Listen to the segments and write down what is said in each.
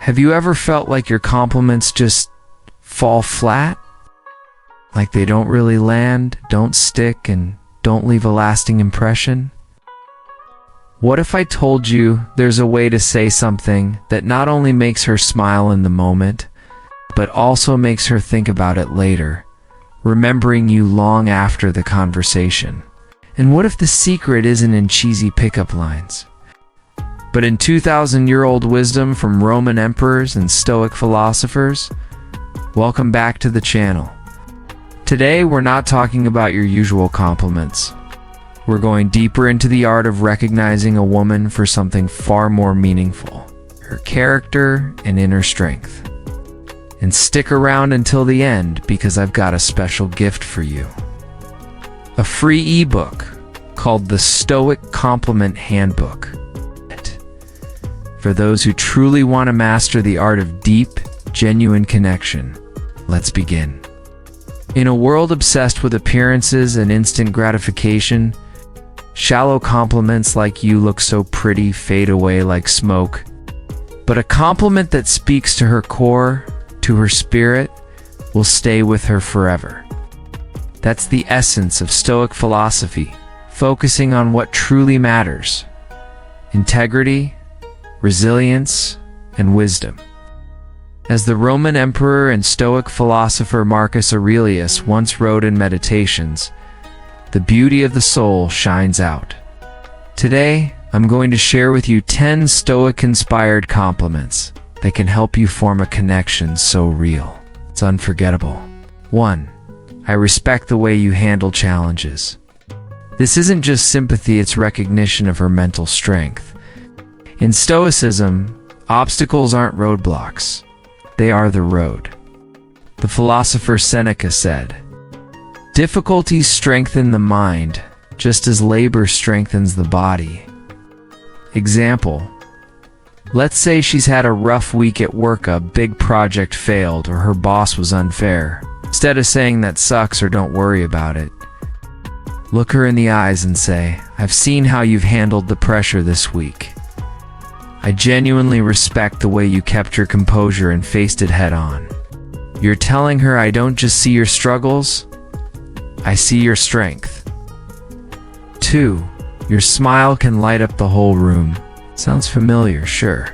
Have you ever felt like your compliments just fall flat? Like they don't really land, don't stick, and don't leave a lasting impression? What if I told you there's a way to say something that not only makes her smile in the moment, but also makes her think about it later, remembering you long after the conversation? And what if the secret isn't in cheesy pickup lines, but in 2,000-year-old wisdom from Roman emperors and Stoic philosophers? Welcome back to the channel. Today, we're not talking about your usual compliments. We're going deeper into the art of recognizing a woman for something far more meaningful: her character and inner strength. And stick around until the end, because I've got a special gift for you. A free ebook called the Stoic Compliment Handbook, for those who truly want to master the art of deep, genuine connection. Let's begin. In a world obsessed with appearances and instant gratification, shallow compliments like "you look so pretty" fade away like smoke. But a compliment that speaks to her core, to her spirit, will stay with her forever. That's the essence of Stoic philosophy, focusing on what truly matters: integrity, resilience, and wisdom. As the Roman emperor and Stoic philosopher Marcus Aurelius once wrote in Meditations, the beauty of the soul shines out. Today, I'm going to share with you 10 Stoic-inspired compliments that can help you form a connection so real it's unforgettable. 1. I respect the way you handle challenges. This isn't just sympathy, it's recognition of her mental strength. In Stoicism, obstacles aren't roadblocks. They are the road. The philosopher Seneca said, "Difficulties strengthen the mind, just as labor strengthens the body." Example: let's say she's had a rough week at work, a big project failed, or her boss was unfair. Instead of saying "that sucks" or "don't worry about it," look her in the eyes and say, "I've seen how you've handled the pressure this week. I genuinely respect the way you kept your composure and faced it head on." You're telling her, I don't just see your struggles, I see your strength. 2. Your smile can light up the whole room. Sounds familiar, sure.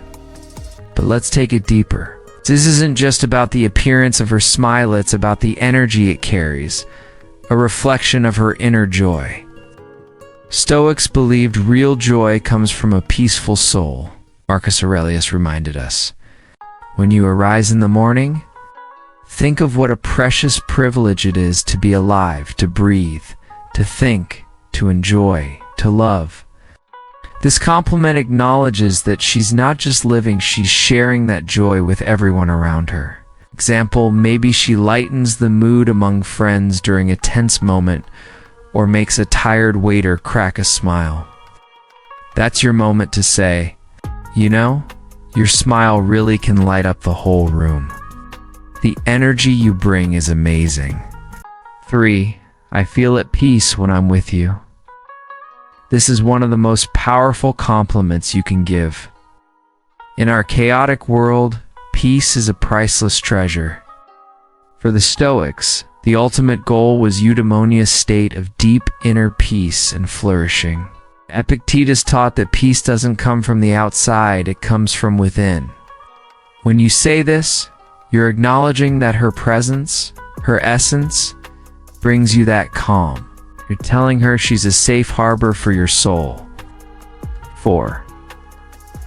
But let's take it deeper. This isn't just about the appearance of her smile, it's about the energy it carries, a reflection of her inner joy. Stoics believed real joy comes from a peaceful soul. Marcus Aurelius reminded us, when you arise in the morning, think of what a precious privilege it is to be alive, to breathe, to think, to enjoy, to love. This compliment acknowledges that she's not just living, she's sharing that joy with everyone around her. Example, maybe she lightens the mood among friends during a tense moment, or makes a tired waiter crack a smile. That's your moment to say, you know, your smile really can light up the whole room. The energy you bring is amazing. 3. I feel at peace when I'm with you. This is one of the most powerful compliments you can give. In our chaotic world, peace is a priceless treasure. For the Stoics, the ultimate goal was eudaimonia's state of deep inner peace and flourishing. Epictetus taught that peace doesn't come from the outside, it comes from within. When you say this, you're acknowledging that her presence, her essence, brings you that calm. You're telling her she's a safe harbor for your soul. 4.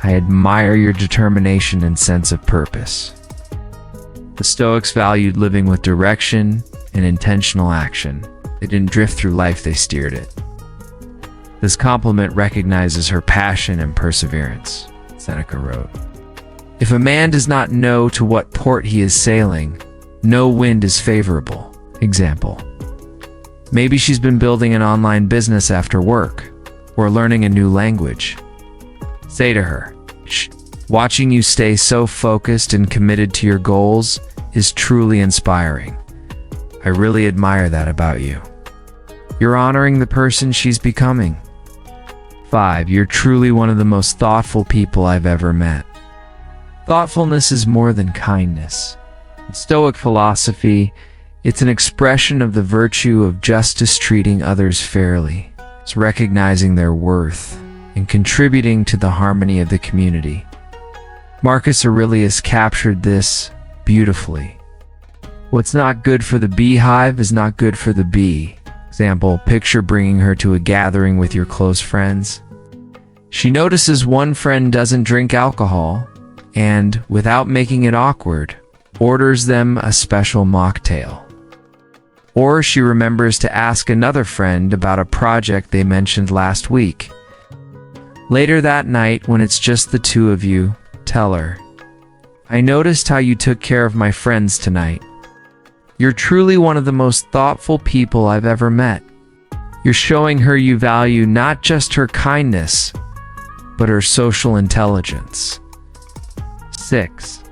I admire your determination and sense of purpose. The Stoics valued living with direction and intentional action. They didn't drift through life, they steered it. This compliment recognizes her passion and perseverance. Seneca wrote, "If a man does not know to what port he is sailing, no wind is favorable." Example: maybe she's been building an online business after work, or learning a new language. Say to her, "Watching you stay so focused and committed to your goals is truly inspiring. I really admire that about you." You're honoring the person she's becoming. 5. You're truly one of the most thoughtful people I've ever met. Thoughtfulness is more than kindness. In Stoic philosophy, it's an expression of the virtue of justice, treating others fairly. It's recognizing their worth and contributing to the harmony of the community. Marcus Aurelius captured this beautifully. What's not good for the beehive is not good for the bee. Example, picture bringing her to a gathering with your close friends. She notices one friend doesn't drink alcohol and, without making it awkward, orders them a special mocktail. Or she remembers to ask another friend about a project they mentioned last week. Later that night, when it's just the two of you, tell her, "I noticed how you took care of my friends tonight. You're truly one of the most thoughtful people I've ever met." You're showing her you value not just her kindness, but her social intelligence. 6.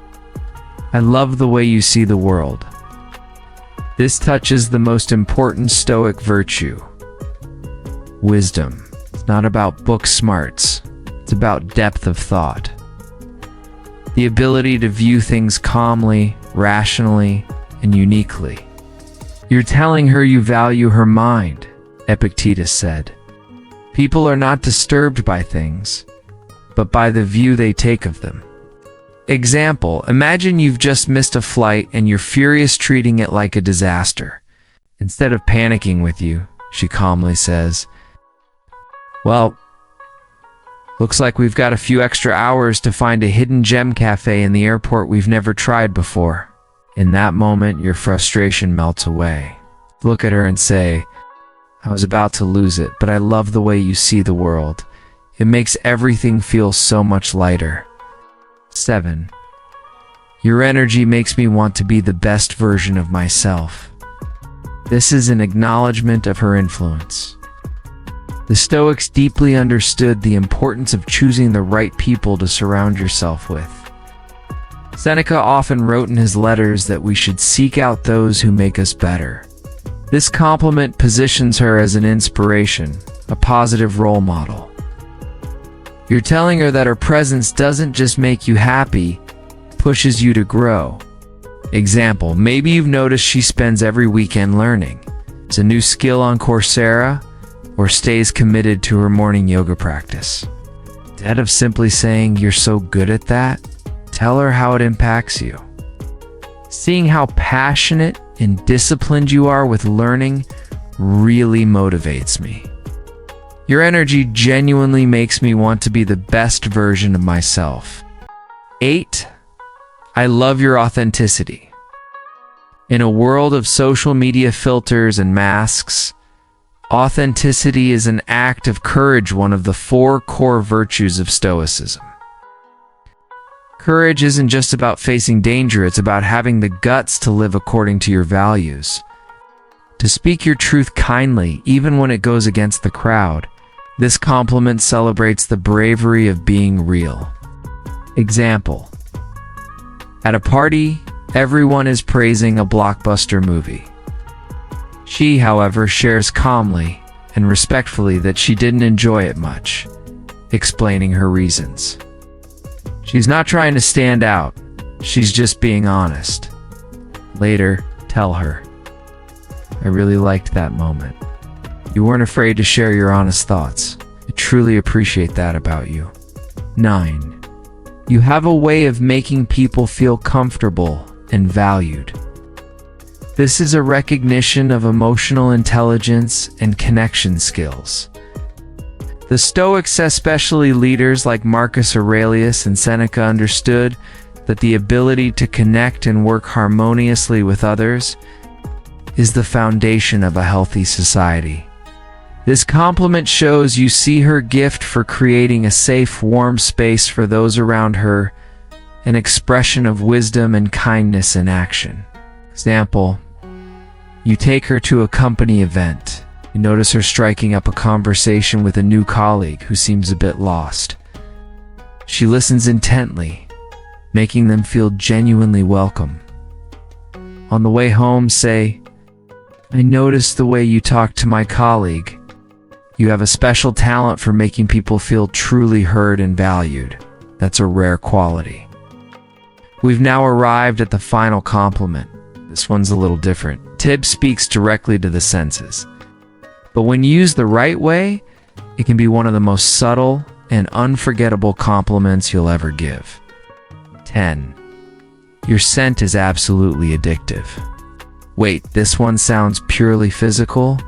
I love the way you see the world. This touches the most important Stoic virtue, wisdom. It's not about book smarts, it's about depth of thought. The ability to view things calmly, rationally, and uniquely. You're telling her you value her mind, Epictetus said. People are not disturbed by things, but by the view they take of them. Example, imagine you've just missed a flight and you're furious, treating it like a disaster. Instead of panicking with you, she calmly says, "Well, looks like we've got a few extra hours to find a hidden gem cafe in the airport we've never tried before." In that moment, your frustration melts away. Look at her and say, "I was about to lose it, but I love the way you see the world. It makes everything feel so much lighter." 7. Your energy makes me want to be the best version of myself. This is an acknowledgement of her influence. The Stoics deeply understood the importance of choosing the right people to surround yourself with. Seneca often wrote in his letters that we should seek out those who make us better. This compliment positions her as an inspiration, a positive role model. You're telling her that her presence doesn't just make you happy, it pushes you to grow. Example, maybe you've noticed she spends every weekend learning. It's a new skill on Coursera, or stays committed to her morning yoga practice. Instead of simply saying you're so good at that, tell her how it impacts you. Seeing how passionate and disciplined you are with learning really motivates me. Your energy genuinely makes me want to be the best version of myself. 8. I love your authenticity. In a world of social media filters and masks, authenticity is an act of courage, one of the 4 core virtues of Stoicism. Courage isn't just about facing danger, it's about having the guts to live according to your values. To speak your truth kindly, even when it goes against the crowd. This compliment celebrates the bravery of being real. Example, at a party, everyone is praising a blockbuster movie. She, however, shares calmly and respectfully that she didn't enjoy it much, explaining her reasons. She's not trying to stand out, she's just being honest. Later, tell her, "I really liked that moment. You weren't afraid to share your honest thoughts. I truly appreciate that about you." 9. You have a way of making people feel comfortable and valued. This is a recognition of emotional intelligence and connection skills. The Stoics, especially leaders like Marcus Aurelius and Seneca, understood that the ability to connect and work harmoniously with others is the foundation of a healthy society. This compliment shows you see her gift for creating a safe, warm space for those around her, an expression of wisdom and kindness in action. Example, you take her to a company event. You notice her striking up a conversation with a new colleague who seems a bit lost. She listens intently, making them feel genuinely welcome. On the way home, say, "I noticed the way you talked to my colleague. You have a special talent for making people feel truly heard and valued. That's a rare quality." We've now arrived at the final compliment. This one's a little different. Tib speaks directly to the senses. But when used the right way, it can be one of the most subtle and unforgettable compliments you'll ever give. 10. Your scent is absolutely addictive. Wait, this one sounds purely physical?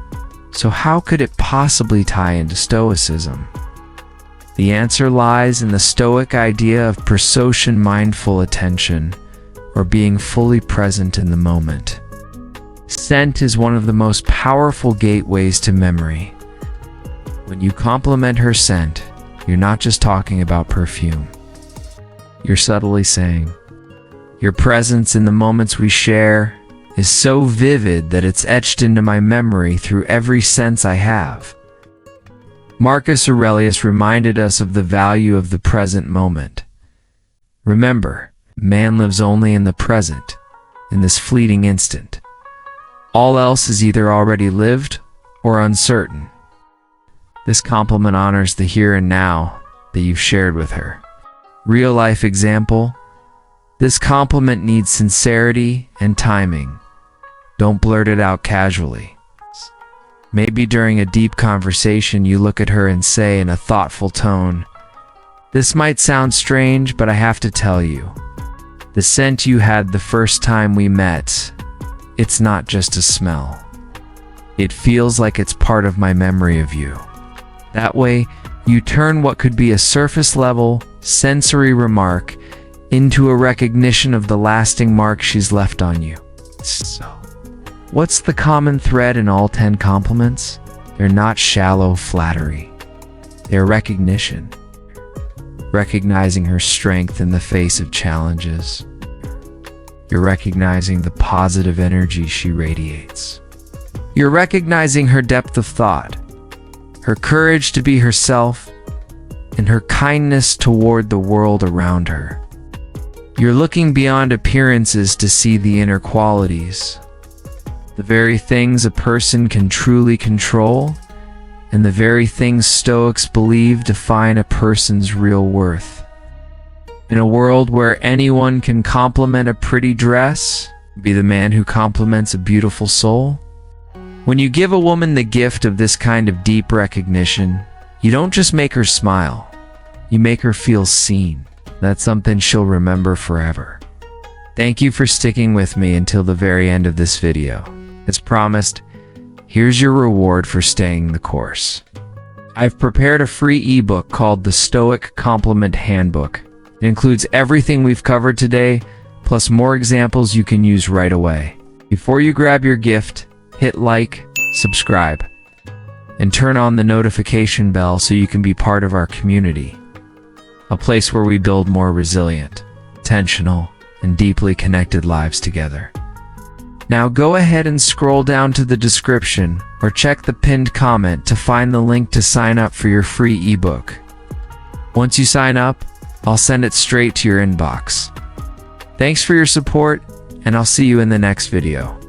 So how could it possibly tie into Stoicism? The answer lies in the Stoic idea of prosocian mindful attention, or being fully present in the moment. Scent is one of the most powerful gateways to memory. When you compliment her scent, you're not just talking about perfume. You're subtly saying, "Your presence in the moments we share is so vivid that it's etched into my memory through every sense I have." Marcus Aurelius reminded us of the value of the present moment. Remember, man lives only in the present, in this fleeting instant. All else is either already lived or uncertain. This compliment honors the here and now that you've shared with her. Real life example, this compliment needs sincerity and timing. Don't blurt it out casually. Maybe during a deep conversation you look at her and say in a thoughtful tone, "This might sound strange, but I have to tell you, the scent you had the first time we met, it's not just a smell. It feels like it's part of my memory of you." That way, you turn what could be a surface-level, sensory remark into a recognition of the lasting mark she's left on you. So, what's the common thread in all 10 compliments? They're not shallow flattery. They're recognition. Recognizing her strength in the face of challenges. You're recognizing the positive energy she radiates. You're recognizing her depth of thought, her courage to be herself, and her kindness toward the world around her. You're looking beyond appearances to see the inner qualities, the very things a person can truly control, and the very things Stoics believe define a person's real worth. In a world where anyone can compliment a pretty dress, be the man who compliments a beautiful soul. When you give a woman the gift of this kind of deep recognition, you don't just make her smile, you make her feel seen. That's something she'll remember forever. Thank you for sticking with me until the very end of this video. As promised, here's your reward for staying the course. I've prepared a free ebook called the Stoic Compliment Handbook. It includes everything we've covered today, plus more examples you can use right away. Before you grab your gift, hit like, subscribe, and turn on the notification bell so you can be part of our community. A place where we build more resilient, intentional, and deeply connected lives together. Now go ahead and scroll down to the description or check the pinned comment to find the link to sign up for your free ebook. Once you sign up, I'll send it straight to your inbox. Thanks for your support, and I'll see you in the next video.